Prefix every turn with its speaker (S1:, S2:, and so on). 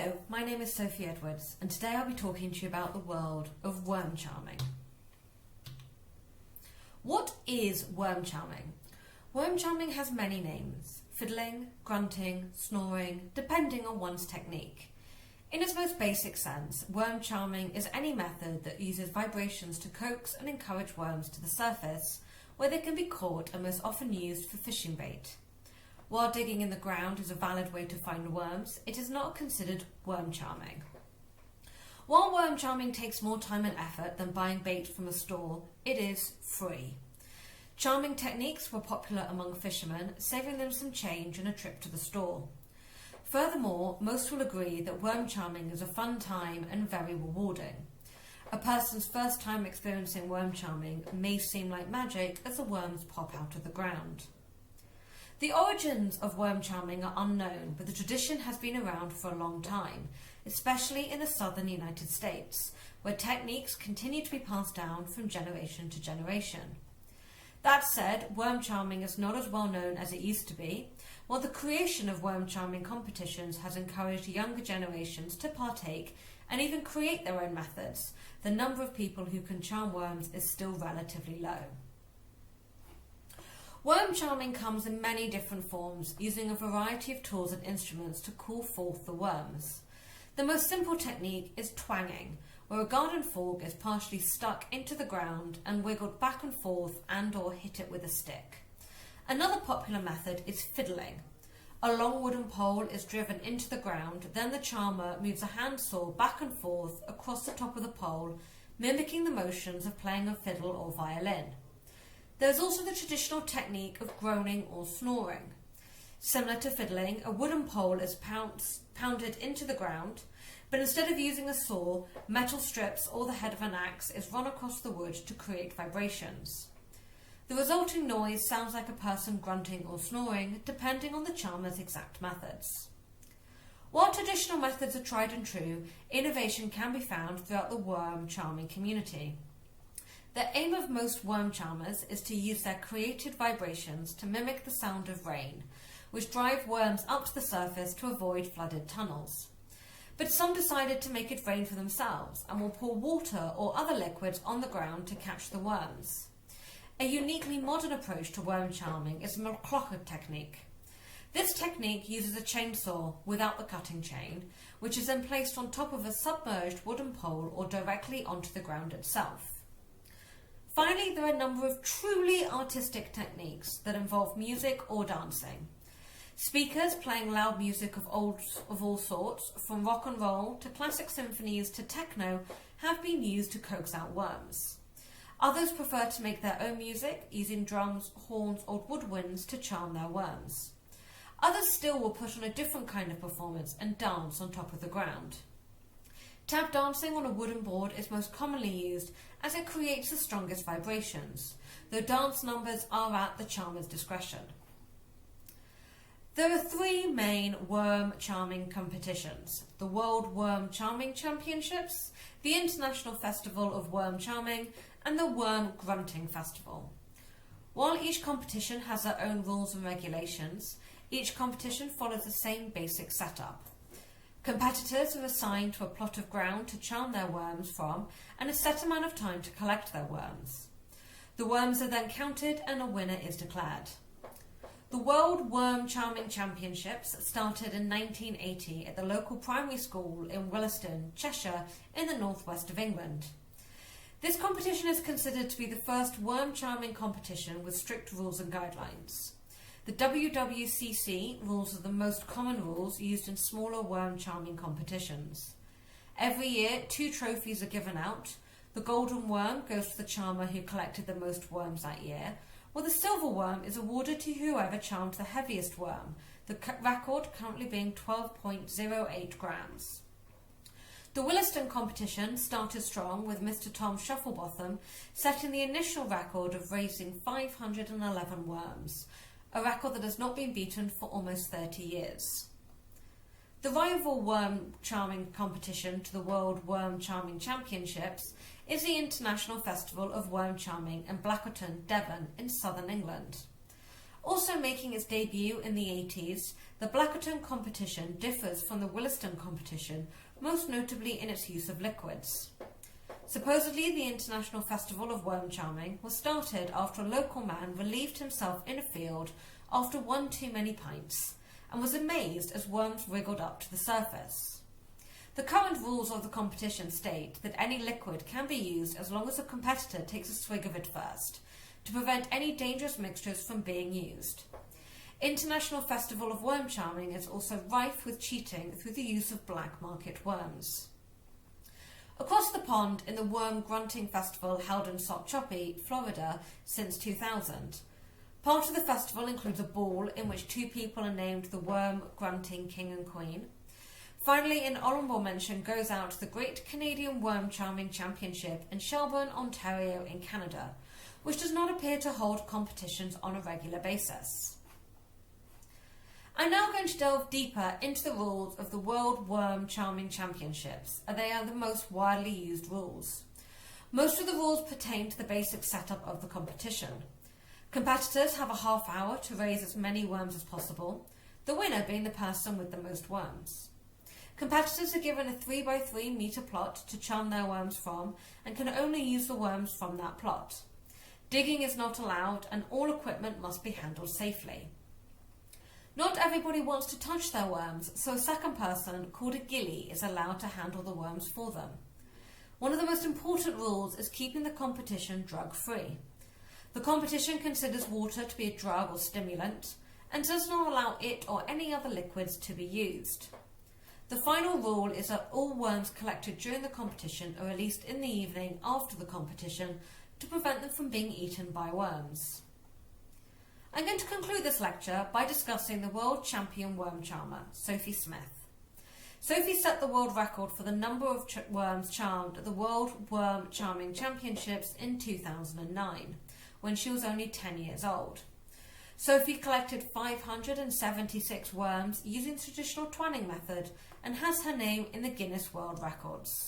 S1: Hello, my name is Sophie Edwards, and today I'll be talking to you about the world of worm charming. What is worm charming? Worm charming has many names: fiddling, grunting, snoring, depending on one's technique. In its most basic sense, worm charming is any method that uses vibrations to coax and encourage worms to the surface, where they can be caught and most often used for fishing bait. While digging in the ground is a valid way to find worms, it is not considered worm charming. While worm charming takes more time and effort than buying bait from a store, it is free. Charming techniques were popular among fishermen, saving them some change and a trip to the store. Furthermore, most will agree that worm charming is a fun time and very rewarding. A person's first time experiencing worm charming may seem like magic as the worms pop out of the ground. The origins of worm charming are unknown, but the tradition has been around for a long time, especially in the southern United States, where techniques continue to be passed down from generation to generation. That said, worm charming is not as well known as it used to be. While the creation of worm charming competitions has encouraged younger generations to partake and even create their own methods, the number of people who can charm worms is still relatively low. Worm charming comes in many different forms, using a variety of tools and instruments to call forth the worms. The most simple technique is twanging, where a garden fork is partially stuck into the ground and wiggled back and forth and/or hit it with a stick. Another popular method is fiddling. A long wooden pole is driven into the ground, then the charmer moves a handsaw back and forth across the top of the pole, mimicking the motions of playing a fiddle or violin. There is also the traditional technique of groaning or snoring. Similar to fiddling, a wooden pole is pounded into the ground, but instead of using a saw, metal strips or the head of an axe is run across the wood to create vibrations. The resulting noise sounds like a person grunting or snoring, depending on the charmer's exact methods. While traditional methods are tried and true, innovation can be found throughout the worm charming community. The aim of most worm charmers is to use their created vibrations to mimic the sound of rain, which drive worms up to the surface to avoid flooded tunnels. But some decided to make it rain for themselves and will pour water or other liquids on the ground to catch the worms. A uniquely modern approach to worm charming is the McClockard technique. This technique uses a chainsaw without the cutting chain, which is then placed on top of a submerged wooden pole or directly onto the ground itself. Finally, there are a number of truly artistic techniques that involve music or dancing. Speakers playing loud music of all sorts, from rock and roll to classic symphonies to techno, have been used to coax out worms. Others prefer to make their own music, using drums, horns or woodwinds to charm their worms. Others still will put on a different kind of performance and dance on top of the ground. Tap dancing on a wooden board is most commonly used as it creates the strongest vibrations, though dance numbers are at the charmer's discretion. There are three main worm charming competitions: the World Worm Charming Championships, the International Festival of Worm Charming, and the Worm Grunting Festival. While each competition has their own rules and regulations, each competition follows the same basic setup. Competitors are assigned to a plot of ground to charm their worms from and a set amount of time to collect their worms. The worms are then counted and a winner is declared. The World Worm Charming Championships started in 1980 at the local primary school in Williston, Cheshire, in the northwest of England. This competition is considered to be the first worm charming competition with strict rules and guidelines. The WWCC rules are the most common rules used in smaller worm charming competitions. Every year, 2 trophies are given out. The golden worm goes to the charmer who collected the most worms that year, while the silver worm is awarded to whoever charmed the heaviest worm, the record currently being 12.08 grams. The Williston competition started strong, with Mr. Tom Shufflebotham setting the initial record of raising 511 worms, a record that has not been beaten for almost 30 years. The rival worm charming competition to the World Worm Charming Championships is the International Festival of Worm Charming in Blackawton, Devon, in southern England. Also making its debut in the 80s, the Blackerton competition differs from the Williston competition, most notably in its use of liquids. Supposedly, the International Festival of Worm Charming was started after a local man relieved himself in a field after one too many pints, and was amazed as worms wriggled up to the surface. The current rules of the competition state that any liquid can be used as long as a competitor takes a swig of it first, to prevent any dangerous mixtures from being used. International Festival of Worm Charming is also rife with cheating through the use of black market worms. Across the pond in the Worm Grunting Festival held in Sockchoppy, Florida, since 2000. Part of the festival includes a ball in which two people are named the Worm Grunting King and Queen. Finally, an honourable mention goes out to the Great Canadian Worm Charming Championship in Shelburne, Ontario in Canada, which does not appear to hold competitions on a regular basis. I'm now going to delve deeper into the rules of the World Worm Charming Championships, as they are the most widely used rules. Most of the rules pertain to the basic setup of the competition. Competitors have a half hour to raise as many worms as possible, the winner being the person with the most worms. Competitors are given a 3x3 metre plot to charm their worms from and can only use the worms from that plot. Digging is not allowed and all equipment must be handled safely. Not everybody wants to touch their worms, so a second person, called a ghillie, is allowed to handle the worms for them. One of the most important rules is keeping the competition drug-free. The competition considers water to be a drug or stimulant and does not allow it or any other liquids to be used. The final rule is that all worms collected during the competition are released in the evening after the competition to prevent them from being eaten by worms. I'm going to conclude this lecture by discussing the world champion worm charmer, Sophie Smith. Sophie set the world record for the number of worms charmed at the World Worm Charming Championships in 2009, when she was only 10 years old. Sophie collected 576 worms using the traditional twanning method and has her name in the Guinness World Records.